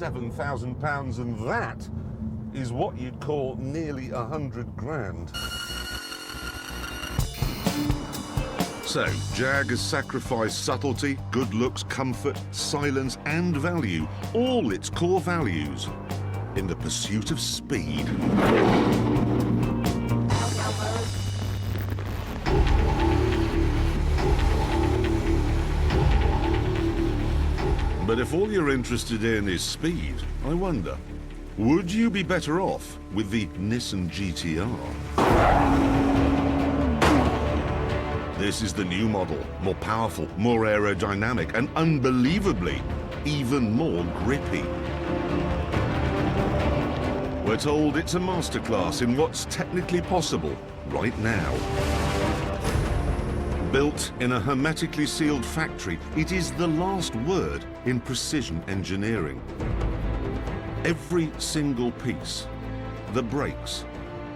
£7,000, and that is what you'd call nearly 100 grand. So, Jag has sacrificed subtlety, good looks, comfort, silence and value, all its core values, in the pursuit of speed. But if all you're interested in is speed, I wonder, would you be better off with the Nissan GT-R? This is the new model, more powerful, more aerodynamic, and unbelievably, even more grippy. We're told it's a masterclass in what's technically possible right now. Built in a hermetically sealed factory, it is the last word in precision engineering. Every single piece, the brakes,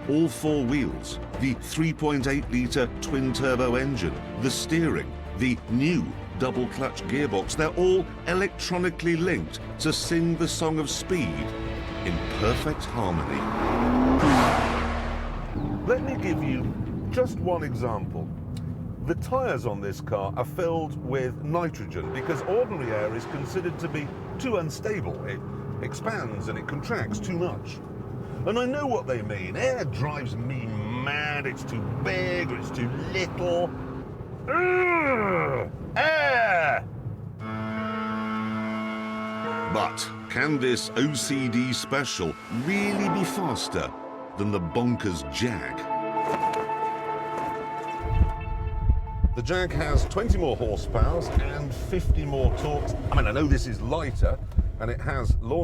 all four wheels, the 3.8-litre twin-turbo engine, the steering, the new double-clutch gearbox, they're all electronically linked to sing the song of speed in perfect harmony. Let me give you just one example. The tyres on this car are filled with nitrogen because ordinary air is considered to be too unstable. It expands and it contracts too much. And I know what they mean. Air drives me mad. It's too big or it's too little. Urgh! Air! But can this OCD special really be faster than the bonkers Jag? The Jag has 20 more horsepower and 50 more torques. I mean, I know this is lighter and it has launch